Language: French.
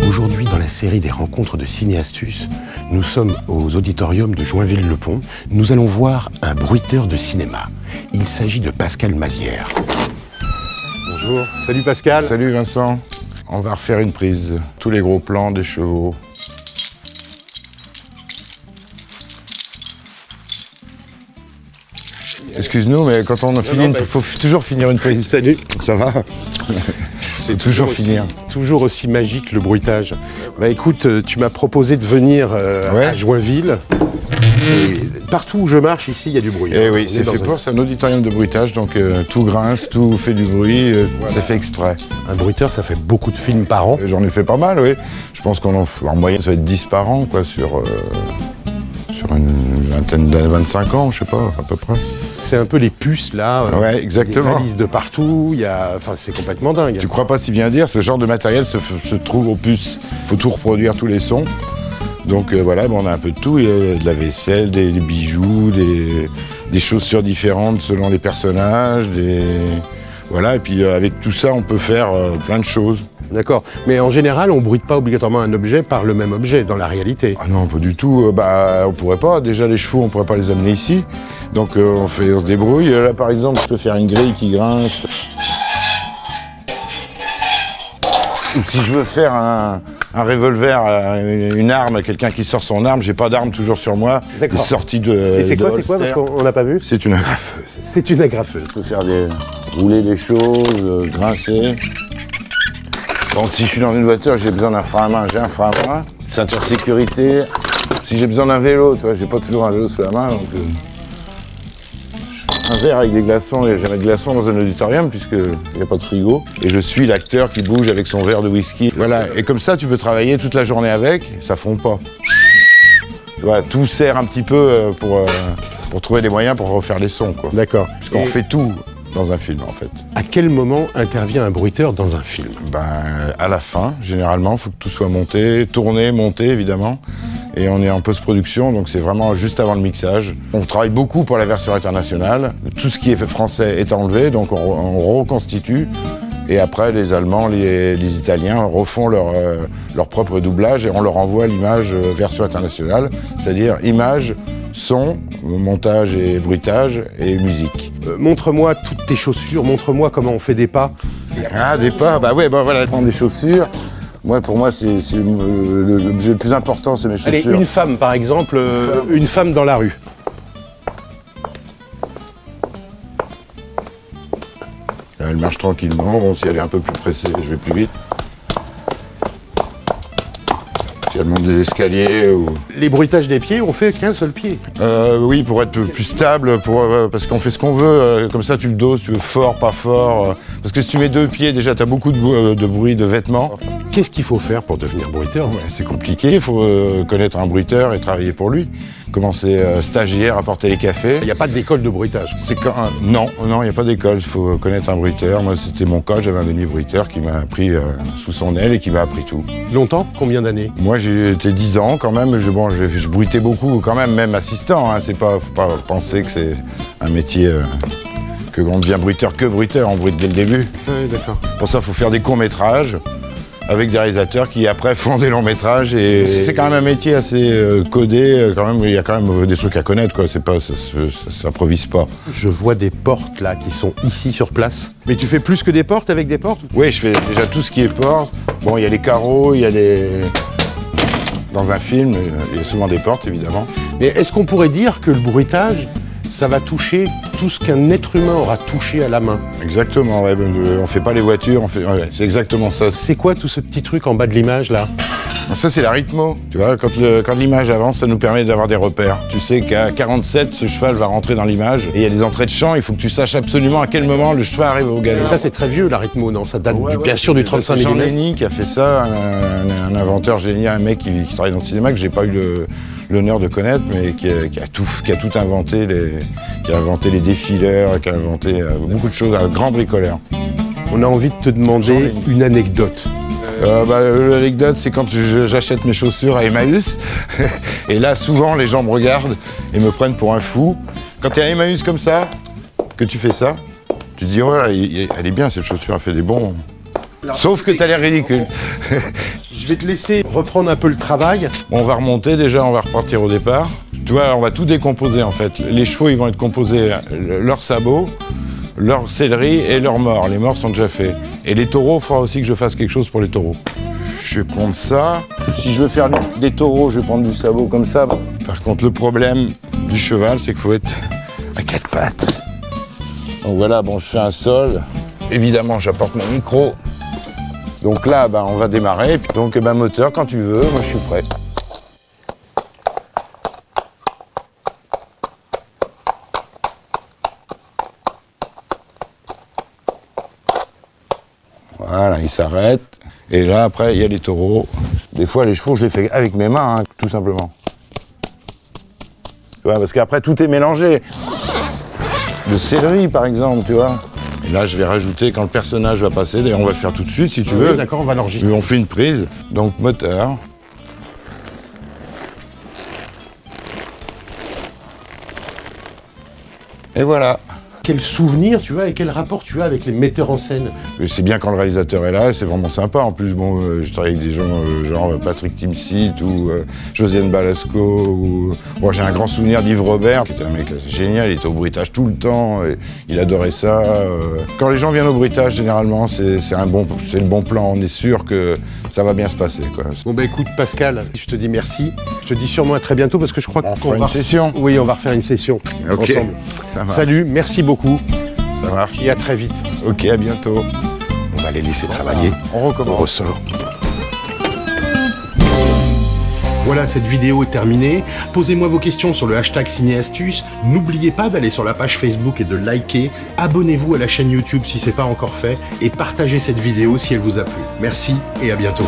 Aujourd'hui, dans la série des rencontres de Ciné-Astuces, nous sommes aux auditoriums de Joinville-le-Pont. Nous allons voir un bruiteur de cinéma. Il s'agit de Pascal Mazière. Bonjour. Salut Pascal. Salut Vincent. On va refaire une prise. Tous les gros plans des chevaux. Excuse-nous, mais quand on finit, il faut toujours finir une prise. Salut. Ça va? C'est toujours finir. Toujours aussi magique le bruitage. Bah écoute, tu m'as proposé de venir à Joinville. Et partout où je marche ici, il y a du bruit. Eh oui, c'est fait pour, c'est un auditorium de bruitage, donc tout grince, tout fait du bruit, c'est fait exprès. Un bruiteur, ça fait beaucoup de films par an. J'en ai fait pas mal, oui. Je pense qu'en moyenne, ça va être 10 par an, quoi, sur une vingtaine, 25 ans, je sais pas, à peu près. C'est un peu les puces, là. Ouais, exactement. Des valises de partout, enfin, c'est complètement dingue. Tu crois pas si bien dire, ce genre de matériel se trouve aux puces. Il faut tout reproduire, tous les sons. Donc voilà, on a un peu de tout. Il y a de la vaisselle, des bijoux, des chaussures différentes selon les personnages. Voilà, et puis avec tout ça, on peut faire plein de choses. D'accord. Mais en général, on ne bruite pas obligatoirement un objet par le même objet, dans la réalité. Ah non, pas du tout. On pourrait pas. Déjà, les chevaux, on pourrait pas les amener ici. Donc on se débrouille. Là, par exemple, je peux faire une grille qui grince. Ou si je veux faire un revolver, une arme, quelqu'un qui sort son arme, j'ai pas d'arme toujours sur moi. D'accord. Sortie de. Et c'est quoi parce qu'on n'a pas vu? C'est une agrafeuse. C'est une agrafeuse. Je peux faire rouler des choses, grincer. Donc si je suis dans une voiture, j'ai besoin d'un frein à main, j'ai un frein à main. Ceinture sécurité. Si j'ai besoin d'un vélo, tu vois, j'ai pas toujours un vélo sous la main, donc un verre avec des glaçons, et j'ai des glaçons dans un auditorium puisqu'il n'y a pas de frigo. Et je suis l'acteur qui bouge avec son verre de whisky. Voilà, et comme ça, tu peux travailler toute la journée avec, ça fond pas. Voilà, tout sert un petit peu pour trouver des moyens pour refaire les sons, quoi. D'accord. Parce qu'on fait tout dans un film, en fait. À quel moment intervient un bruiteur dans un film? À la fin, généralement, il faut que tout soit monté, tourné, monté, évidemment. Et on est en post-production, donc c'est vraiment juste avant le mixage. On travaille beaucoup pour la version internationale. Tout ce qui est fait français est enlevé, donc on reconstitue. Et après, les Allemands, les Italiens refont leur propre doublage et on leur envoie l'image version internationale, c'est-à-dire image, son, montage et bruitage et musique. Montre-moi toutes tes chaussures, montre-moi comment on fait des pas. Ah, des pas, voilà, prendre des chaussures. Pour moi, c'est l'objet le plus important, c'est mes chaussures. Allez, une femme, par exemple, une femme dans la rue. Elle marche tranquillement. Bon, si elle est un peu plus pressée, je vais plus vite. Si elle monte des escaliers ou... Les bruitages des pieds, on fait qu'un seul pied. Oui, pour être plus stable, parce qu'on fait ce qu'on veut. Comme ça, tu le doses, tu veux fort, pas fort. Parce que si tu mets deux pieds, déjà, tu as beaucoup de bruit de vêtements. Qu'est-ce qu'il faut faire pour devenir bruiteur? C'est compliqué, il faut connaître un bruiteur et travailler pour lui. Commencer stagiaire à porter les cafés. Il n'y a pas d'école de bruitage? Non, il n'y a pas d'école, il faut connaître un bruiteur. Moi, c'était mon cas, j'avais un demi-bruiteur qui m'a pris sous son aile et qui m'a appris tout. Longtemps? Combien d'années? Moi, j'étais 10 ans quand même, je bruitais beaucoup quand même assistant. Hein. Faut pas penser que c'est un métier... qu'on devient bruiteur que bruiteur, on bruite dès le début. Oui, d'accord. Pour ça, il faut faire des courts-métrages avec des réalisateurs qui après font des longs-métrages. Et c'est quand même un métier assez codé, quand même, il y a quand même des trucs à connaître, quoi. Ça s'improvise pas. Je vois des portes là qui sont ici sur place. Mais tu fais plus que des portes avec des portes? Oui, je fais déjà tout ce qui est porte. Bon, il y a les carreaux, il y a les... Dans un film, il y a souvent des portes, évidemment. Mais est-ce qu'on pourrait dire que le bruitage, ça va toucher tout ce qu'un être humain aura touché à la main? Exactement, ouais, on fait pas les voitures, c'est exactement ça. C'est quoi tout ce petit truc en bas de l'image là? Ça, c'est la rythmo. Tu vois, quand l'image avance, ça nous permet d'avoir des repères. Tu sais qu'à 47, ce cheval va rentrer dans l'image et il y a des entrées de champ, il faut que tu saches absolument à quel moment le cheval arrive au galop. Et ça, c'est très vieux, la rythmo, non? Ça date bien sûr du 35 mm. C'est Jean Lenny qui a fait ça, un inventeur génial, un mec qui travaille dans le cinéma, que j'ai pas eu l'honneur de connaître, mais qui a tout inventé, qui a inventé les défileurs, qui a inventé beaucoup de choses, un grand bricoleur. On a envie de te demander une anecdote. L'anecdote, c'est quand j'achète mes chaussures à Emmaüs. Et là, souvent, les gens me regardent et me prennent pour un fou. Quand tu es à Emmaüs comme ça, que tu fais ça, Tu te dis, ouais, elle est bien cette chaussure, elle fait des bons. Alors, Sauf que t'as l'air ridicule. Je vais te laisser reprendre un peu le travail. On va remonter déjà, on va repartir au départ. Tu vois, on va tout décomposer en fait. Les chevaux, ils vont être composés, leurs sabots, leur sellerie et leurs morts. Les morts sont déjà faits. Et les taureaux, il faudra aussi que je fasse quelque chose pour les taureaux. Je vais prendre ça. Si je veux faire des taureaux, je vais prendre du sabot comme ça. Par contre, le problème du cheval, c'est qu'il faut être à 4 pattes. Donc voilà, bon, je fais un sol. Évidemment, j'apporte mon micro. Donc là, on va démarrer. Donc, moteur, quand tu veux, moi je suis prêt. Voilà, il s'arrête. Et là, après, il y a les taureaux. Des fois, les chevaux, je les fais avec mes mains, hein, tout simplement. Tu vois, parce qu'après, tout est mélangé. Le céleri, par exemple, tu vois. Et là, je vais rajouter quand le personnage va passer. D'ailleurs, on va le faire tout de suite, si tu veux. Oui, d'accord, on va l'enregistrer. On fait une prise. Donc, moteur. Et voilà. Quel souvenir tu as et quel rapport tu as avec les metteurs en scène? C'est bien quand le réalisateur est là, c'est vraiment sympa. En plus, bon, je travaille avec des gens genre Patrick Timsit ou Josiane Balasco. Bon, j'ai un grand souvenir d'Yves Robert, qui était un mec génial, il était au bruitage tout le temps, et il adorait ça. Quand les gens viennent au bruitage, généralement, c'est le bon plan, on est sûr que ça va bien se passer, quoi. Bon écoute Pascal, je te dis merci. Je te dis sûrement à très bientôt parce que je crois qu'on fera une session. Oui, on va refaire une session ensemble. Ça marche. Salut, merci beaucoup. Ça marche. Et à très vite. Ok, à bientôt. On va les laisser travailler. On recommence. On ressort. Voilà, cette vidéo est terminée. Posez-moi vos questions sur le hashtag Ciné-Astuces. N'oubliez pas d'aller sur la page Facebook et de liker. Abonnez-vous à la chaîne YouTube si ce n'est pas encore fait. Et partagez cette vidéo si elle vous a plu. Merci et à bientôt.